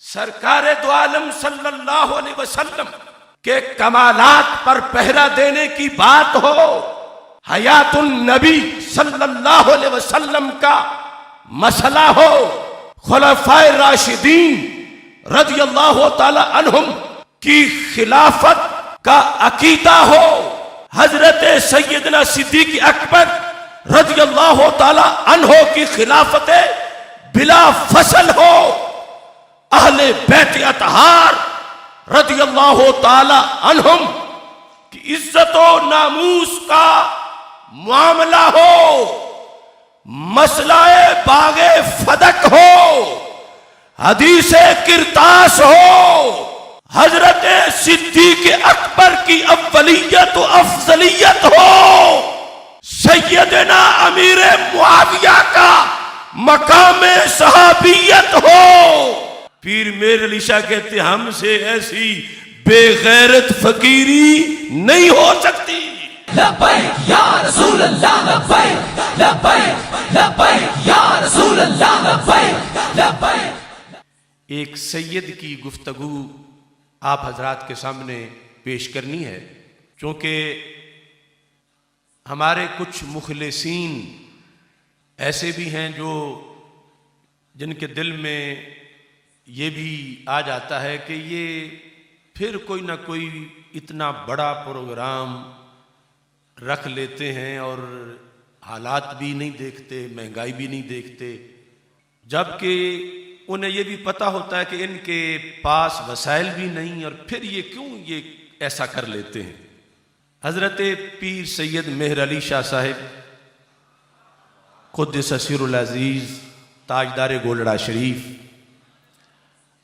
सरकारे दो आलम सल्लल्लाहु अलैहि वसल्लम के कमालात पर पहरा देने की बात हो, हयातुन नबी सल्लल्लाहु अलैहि वसल्लम का मसला हो, खुलफाए राशिदीन रदियल्लाहु ताला अन्हुम की खिलाफत का अकीदा हो, हजरत सैयदना सिद्दीक अकबर रदियल्लाहु ताला अन्हो की खिलाफत बिला फसल हो, अहले बैत अतहार रदियल्लाहु ताला अन्हुम की इज्जत और नामूस का मामला हो, मसलाए बागे फदक हो, हदीसे किरतास हो, हजरत सिद्दीक अकबर की अव्वलियत व अफजलियत हो, सैयदना अमीर मुआविया का मकामे सहाबियत हो। पीर मेर अली शाह कहते हमसे ऐसी बेगैरत फकीरी नहीं हो सकती। लब्बैक या रसूल अल्लाह, लब्बैक लब्बैक लब्बैक या रसूल अल्लाह, लब्बैक लब्बैक। एक सैयद की गुफ्तगू आप हजरात के सामने पेश करनी है, क्योंकि हमारे कुछ मुखलिसीन ऐसे भी हैं जो जिनके दिल में ये भी आ जाता है कि ये फिर कोई ना कोई इतना बड़ा प्रोग्राम रख लेते हैं और हालात भी नहीं देखते, महंगाई भी नहीं देखते, जबकि उन्हें ये भी पता होता है कि इनके पास वसाइल भी नहीं, और फिर ये क्यों ये ऐसा कर लेते हैं। हजरत पीर सैयद मेहर अली शाह साहिब क़ुद्दस सिरुल अज़ीज़ ताजदार गोलड़ा शरीफ,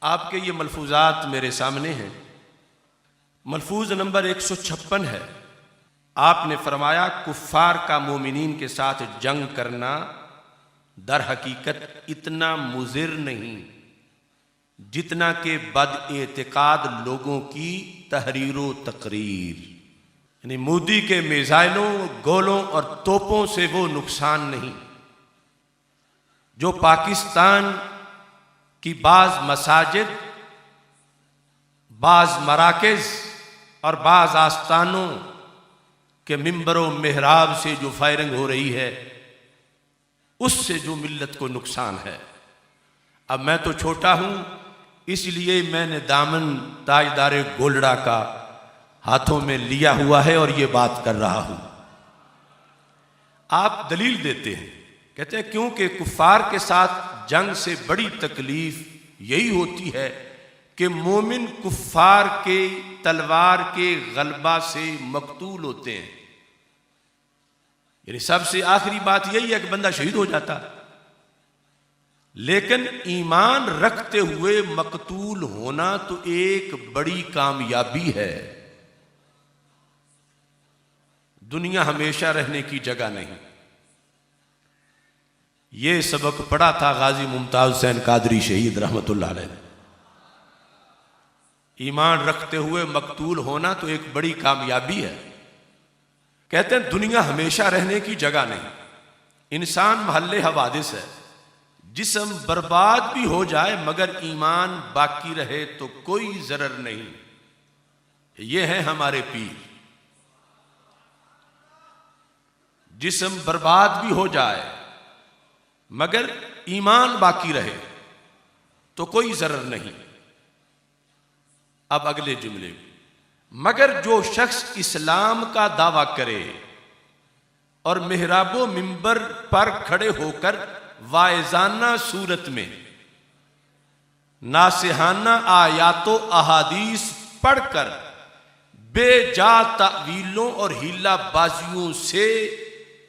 आपके ये मलफूजात मेरे सामने हैं। मलफूज नंबर 156 है। आपने फरमाया कुफ्फार का मोमिनीन के साथ जंग करना दर हकीकत इतना मुज़िर नहीं जितना कि बद-एतिकाद लोगों की तहरीरो तकरीर, यानी मोदी के मिसाइलों, गोलों और तोपों से वो नुकसान नहीं जो पाकिस्तान कि बाज मसाजिद, बाज मराकज़ और बाज आस्तानों के मिंबरों मेहराब से जो फायरिंग हो रही है, उससे जो मिल्लत को नुकसान है। अब मैं तो छोटा हूं, इसलिए मैंने दामन ताजदार गोलड़ा का हाथों में लिया हुआ है और ये बात कर रहा हूं। आप दलील देते हैं, कहते हैं क्योंकि कुफ्फार के साथ जंग से बड़ी तकलीफ यही होती है कि मोमिन कुफ्फार के तलवार के गलबा से मकतूल होते हैं। यानी सबसे आखिरी बात यही है कि बंदा शहीद हो जाता, लेकिन ईमान रखते हुए मकतूल होना तो एक बड़ी कामयाबी है। दुनिया हमेशा रहने की जगह नहीं। ये सबक पढ़ा था गाजी मुमताज हुसैन कादरी शहीद रहमतुल्लाह अलैह। ईमान रखते हुए मकतूल होना तो एक बड़ी कामयाबी है। कहते हैं दुनिया हमेशा रहने की जगह नहीं, इंसान महल्ले हवादिस है। जिस्म बर्बाद भी हो जाए मगर ईमान बाकी रहे तो कोई जरर नहीं। ये है हमारे पीर। जिस्म बर्बाद भी हो जाए मगर ईमान बाकी रहे तो कोई जरर नहीं। अब अगले जुमले, मगर जो शख्स इस्लाम का दावा करे और मेहराबो मिंबर पर खड़े होकर वाइजाना सूरत में नासिहाना आयातो अहादीस पढ़कर बेजा तावीलों और हीला बाजियों से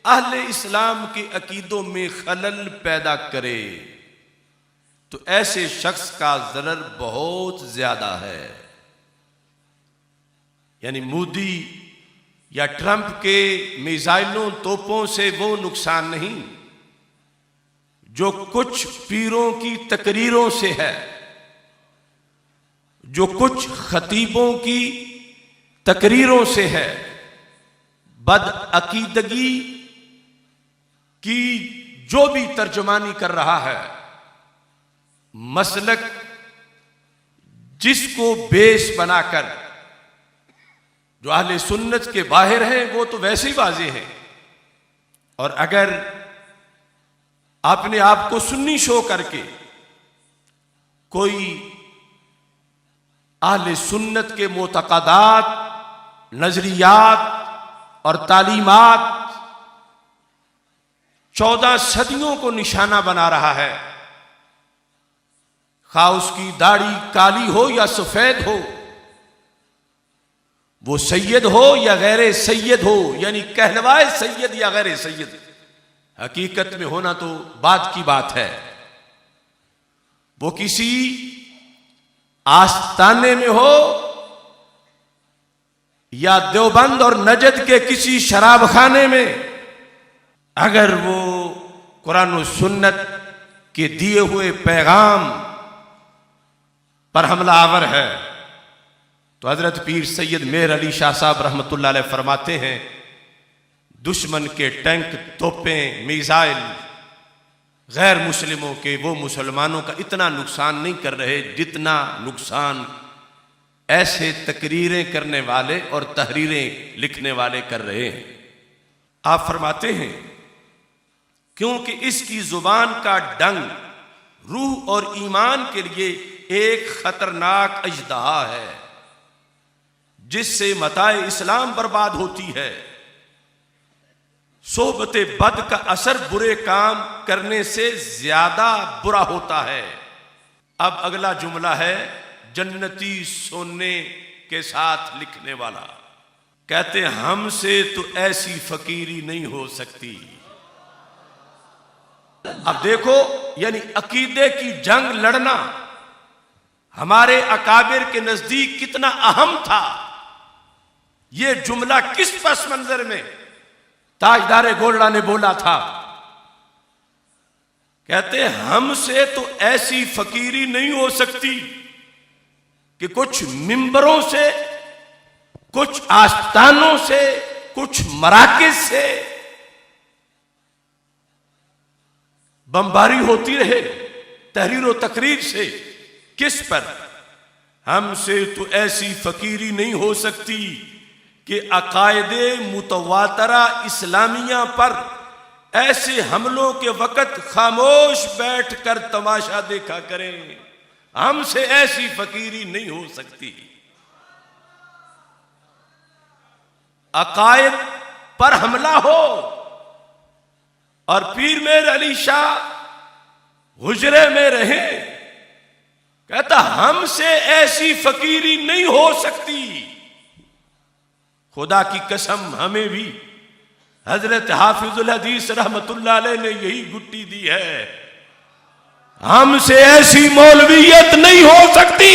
अहले इस्लाम के अकीदों में खलल पैदा करे तो ऐसे शख्स का जरर बहुत ज्यादा है। यानी मोदी या ट्रंप के मिसाइलों, तोपों से वो नुकसान नहीं जो कुछ पीरों की तकरीरों से है, जो कुछ खतीबों की तकरीरों से है। बदअकीदगी की जो भी तर्जुमानी कर रहा है, मसलक जिसको बेस बनाकर जो अहले सुन्नत के बाहर हैं वो तो वैसे ही वाज़ेह हैं, और अगर अपने आप को सुन्नी शो करके कोई अहले सुन्नत के मोतक़दात, नजरियात और तालीमात 14 सदियों को निशाना बना रहा है, खा उसकी दाढ़ी काली हो या सफेद हो, वो सैयद हो या गैर सैयद हो, यानी कहलवाए सैयद या गैर सैयद, हकीकत में होना तो बात की बात है। वो किसी आस्ताने में हो या देवबंद और नजद के किसी शराब खाने में, अगर वो कुरान और सुन्नत के दिए हुए पैगाम पर हमला आवर है तो हजरत पीर सैयद मेहर अली शाह साहब रहमतुल्लाह अलैह फरमाते हैं, दुश्मन के टैंक, तोपें, मिसाइल गैर मुस्लिमों के वो मुसलमानों का इतना नुकसान नहीं कर रहे जितना नुकसान ऐसे तकरीरें करने वाले और तहरीरें लिखने वाले कर रहे हैं। आप फरमाते हैं, क्योंकि इसकी जुबान का डंग रूह और ईमान के लिए एक खतरनाक अजदहा है जिससे मताए इस्लाम बर्बाद होती है। सोहबत बद का असर बुरे काम करने से ज्यादा बुरा होता है। अब अगला जुमला है जन्नती सोने के साथ लिखने वाला, कहते हमसे तो ऐसी फकीरी नहीं हो सकती। अब देखो, यानी अकीदे की जंग लड़ना हमारे अकाबिर के नजदीक कितना अहम था। यह जुमला किस पस मंजर में ताजदारे गोल्डा ने बोला था? कहते हमसे तो ऐसी फकीरी नहीं हो सकती कि कुछ मिंबरों से, कुछ आस्थानों से, कुछ मराकिज से बमबारी होती रहे तहरीर और तकरीर से। किस पर? हमसे तो ऐसी फकीरी नहीं हो सकती कि अकायदे मुतवातरा इस्लामिया पर ऐसे हमलों के वक़्त खामोश बैठकर तमाशा देखा करें। हमसे ऐसी फकीरी नहीं हो सकती। अकायद पर हमला हो और पीर मेहर अली शाह हुजरे में रहे, कहता हमसे ऐसी फकीरी नहीं हो सकती। खुदा की कसम हमें भी हजरत हाफिजुल हदीस रहमतुल्लाह अलैह ने यही गुट्टी दी है, हमसे ऐसी मौलवियत नहीं हो सकती।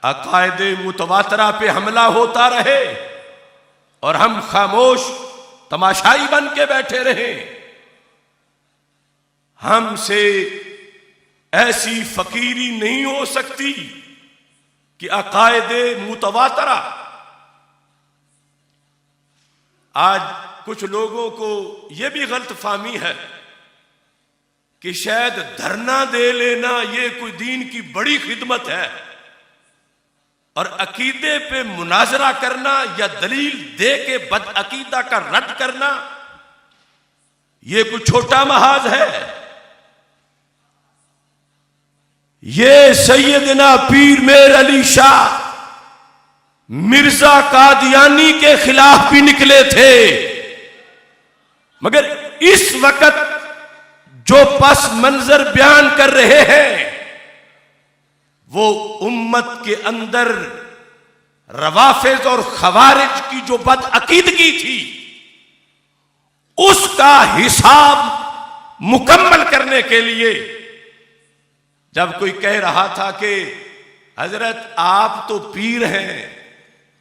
अकायदे मुतवातरा पे हमला होता रहे और हम खामोश तमाशाई बन के बैठे रहे। हमसे ऐसी फकीरी नहीं हो सकती कि अकायदे मुतवातरा। आज कुछ लोगों को यह भी गलत फहमी है कि शायद धरना दे लेना यह कोई दीन की बड़ी खिदमत है और अकीदे पे मुनाजरा करना या दलील दे के बदअकीदा का रद्द करना यह कोई छोटा महाज है। ये सैयदना पीर मेहर अली शाह मिर्जा कादियानी के खिलाफ भी निकले थे, मगर इस वक्त जो पस मंजर बयान कर रहे हैं वो उम्मत के अंदर रवाफिज और खवारिज की जो बदअकीदगी थी उसका हिसाब मुकम्मल करने के लिए जब कोई कह रहा था कि हजरत आप तो पीर हैं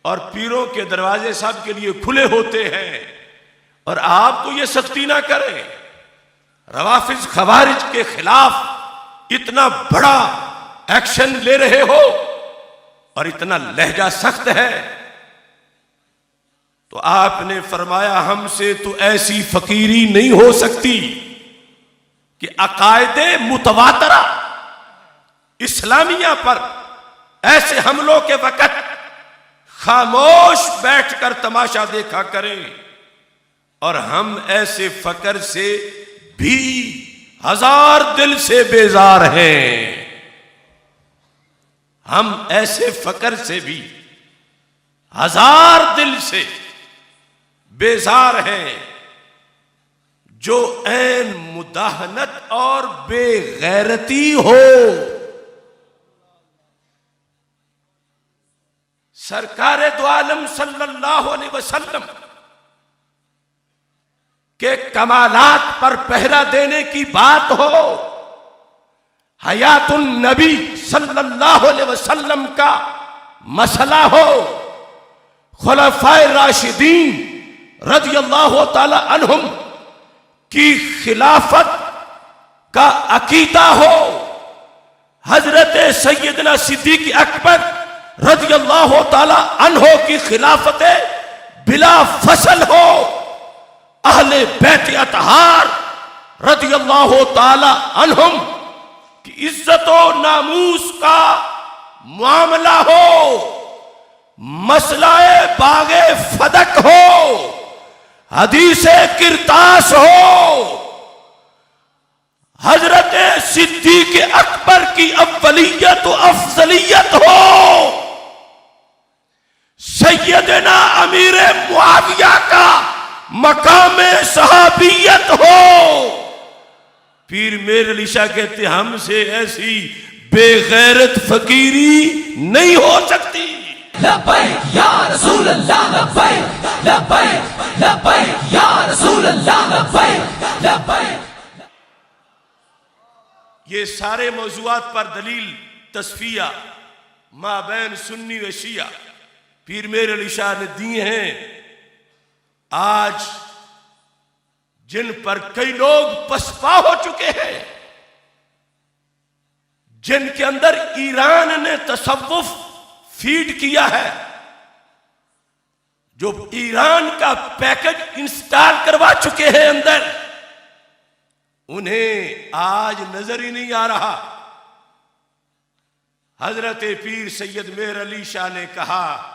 और पीरों के दरवाजे सब के लिए खुले होते हैं और आप तो ये सख्ती ना करें, रवाफिज खवारिज के खिलाफ इतना बड़ा एक्शन ले रहे हो और इतना लहजा सख्त है, तो आपने फरमाया हमसे तो ऐसी फकीरी नहीं हो सकती कि अकायदे मुतवातरा इस्लामिया पर ऐसे हमलों के वक़्त खामोश बैठकर तमाशा देखा करें, और हम ऐसे फकर से भी हजार दिल से बेजार हैं। हम ऐसे फकर से भी हजार दिल से बेजार हैं जो ऐन मुदाहनत और बेगैरती हो। सरकारे दो आलम सल्लल्लाहु अलैहि वसल्लम के कमालात पर पहरा देने की बात हो, हयातुन नबी सल्लल्लाहु अलैहि वसल्लम का मसला हो, खुलफाए राशिदीन रज़ियल्लाहु ताला अन्हुम की खिलाफत का अकीदा हो, हजरत सैयदना सिद्दीक अकबर रज़ियल्लाहु ताला अन्हो की खिलाफत बिला फसल हो, अहले बैत अतहार रज़ियल्लाहु ताला अन्हुम की इज्जत और नामूस का मामला हो, मसलाए बागे फदक हो, हदीसे किरतास हो, हजरत सिद्दीक अकबर की अव्वलियत व अफजलियत हो, सैयदना अमीर मुआविया का मकाम सहाबियत हो। पीर मेर अली शाह कहते हमसे ऐसी बेगैरत फकीरी नहीं हो सकती। लब्बैक या रसूल अल्लाह, लब्बैक लब्बैक लब्बैक या रसूल अल्लाह, लब्बैक लब्बैक। ये सारे मौजुआत पर दलील तस्फिया माबैन सुन्नी व शिया पीर मेर अली शाह ने दिए हैं। आज जिन पर कई लोग पसपा हो चुके हैं, जिनके अंदर ईरान ने तसव्वुफ फीड किया है, जो ईरान का पैकेज इंस्टॉल करवा चुके हैं अंदर, उन्हें आज नजर ही नहीं आ रहा। हजरत पीर सैयद मेर अली शाह ने कहा,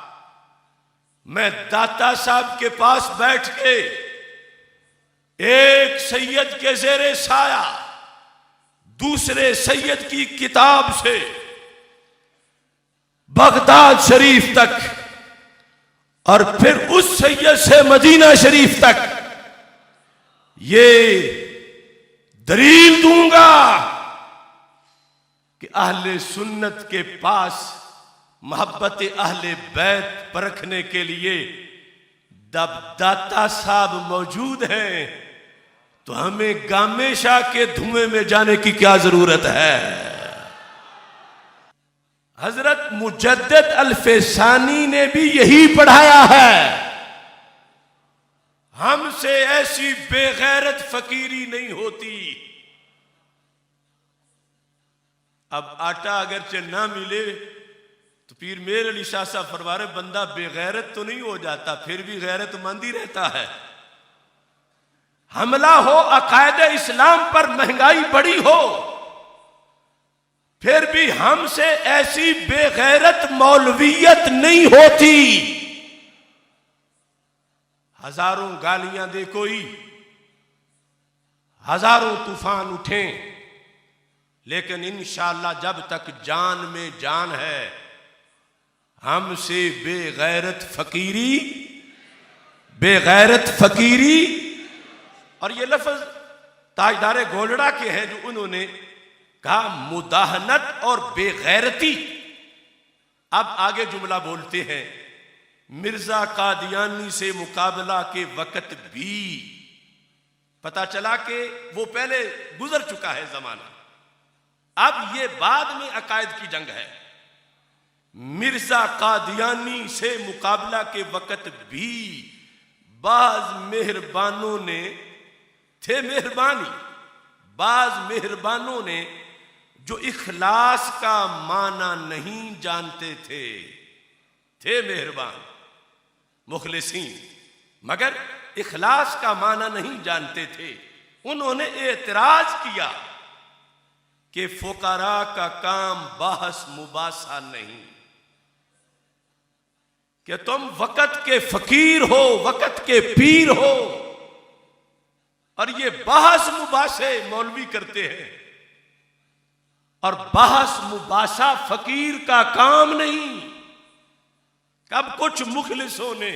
मैं दाता साहब के पास बैठ के एक सैयद के ज़ेरे साया दूसरे सैयद की किताब से बगदाद शरीफ तक और फिर उस सैयद से मदीना शरीफ तक ये दलील दूंगा कि अहले सुन्नत के पास मोहब्बत अहले बैत परखने के लिए जब दाता साहब मौजूद हैं तो हमें गामे शाह के धुएं में जाने की क्या जरूरत है। हजरत मुजद्दिद अल-फैसानी ने भी यही पढ़ाया है, हमसे ऐसी बेगैरत फकीरी नहीं होती। अब आटा अगरचे ना मिले तो पीर मेर अली शाह साहब फरमा रहे, बंदा बेगैरत तो नहीं हो जाता, फिर भी गैरतमंद ही रहता है। हमला हो अकायदे इस्लाम पर, महंगाई बड़ी हो, फिर भी हमसे ऐसी बेगैरत मौलवियत नहीं होती। हजारों गालियां दे कोई, हजारों तूफान उठें, लेकिन इंशाअल्लाह जब तक जान में जान है, हमसे बेगैरत फकीरी। और ये लफ्ज ताजदारे गोलड़ा के हैं, जो उन्होंने कहा मुदाहनत और बेगैरती। अब आगे जुमला बोलते हैं, मिर्जा कादियानी से मुकाबला के वक्त भी पता चला कि वो पहले गुजर चुका है जमाना, अब ये बाद में अकायद की जंग है। मिर्जा कादियानी से मुकाबला के वक्त भी बाज मेहरबानों ने थे मेहरबानी, बाज मेहरबानों ने जो इखलास का माना नहीं जानते थे मेहरबान मुखलिसीन, मगर इखलास का माना नहीं जानते थे। उन्होंने एतराज किया कि फुकारा का काम बहस मुबासा नहीं, कि तुम वक़्त के फकीर हो, वक़्त के पीर हो, और ये बहस मुबासे मौलवी करते हैं। और बहस मुबासा फकीर का काम नहीं। कब कुछ मुखलिसों ने,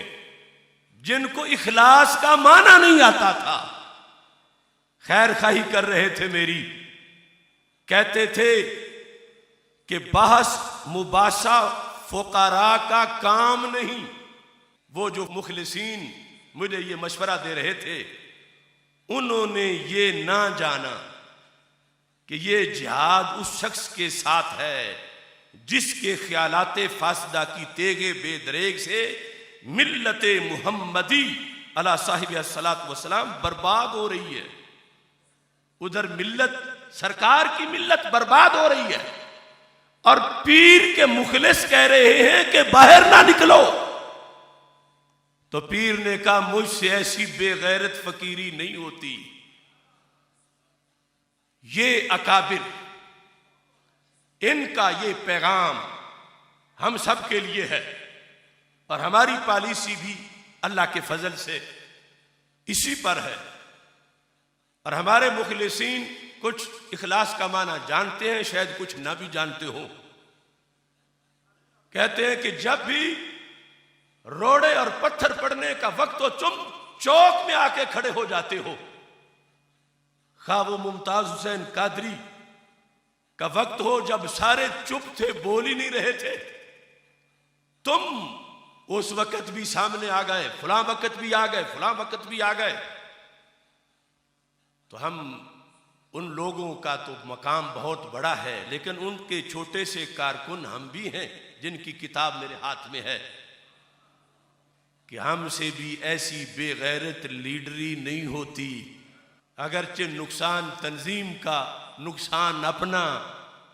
जिनको इखलास का माना नहीं आता था, खैर खाही कर रहे थे मेरी, कहते थे कि बहस मुबासा फुकारा का काम नहीं। वो जो मुखलिसीन मुझे ये मशवरा दे रहे थे, उन्होंने ये ना जाना कि ये जिहाद उस शख्स के साथ है जिसके ख्यालाते फासदा की तेगे बेदरेग से मिल्लत मुहम्मदी अला साहिब अस्सलात वस्सलाम बर्बाद हो रही है। उधर मिल्लत, सरकार की मिल्लत बर्बाद हो रही है, और पीर के मुखलिस कह रहे हैं कि बाहर ना निकलो। तो पीर ने कहा, मुझसे ऐसी बेगैरत फकीरी नहीं होती। ये अकाबिर, इनका ये पैगाम हम सब के लिए है, और हमारी पॉलिसी भी अल्लाह के फजल से इसी पर है। और हमारे मुखलिसीन कुछ इखलास का माना जानते हैं, शायद कुछ ना भी जानते हो। कहते हैं कि जब भी रोड़े और पत्थर पड़ने का वक्त हो, तुम चौक में आके खड़े हो जाते हो। खा वो मुमताज हुसैन कादरी का वक्त हो, जब सारे चुप थे, बोल ही नहीं रहे थे, तुम उस वक्त भी सामने आ गए, फलां वक्त भी आ गए, फलां वक्त भी आ गए। तो हम, उन लोगों का तो मकाम बहुत बड़ा है, लेकिन उनके छोटे से कारकुन हम भी हैं, जिनकी किताब मेरे हाथ में है, कि हमसे भी ऐसी बेगैरत लीडरी नहीं होती। अगरचे नुकसान तंजीम का, नुकसान अपना,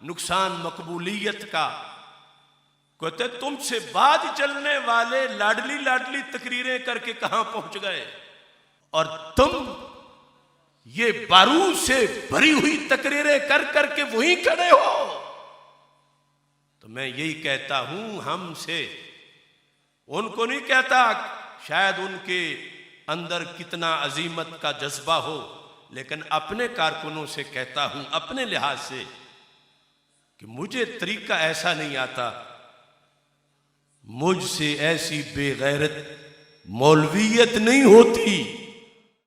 नुकसान मकबूलियत का। कहते तुमसे बाद चलने वाले लाडली लाडली तकरीरें करके कहां पहुंच गए, और तुम ये बारूद से भरी हुई तकरीरें कर करके वहीं खड़े हो। तो मैं यही कहता हूं, हमसे, उनको नहीं कहता, शायद उनके अंदर कितना अजीमत का जज्बा हो, लेकिन अपने कारकुनों से कहता हूं, अपने लिहाज से, कि मुझे तरीका ऐसा नहीं आता। मुझसे ऐसी बेगैरत मौलवियत नहीं होती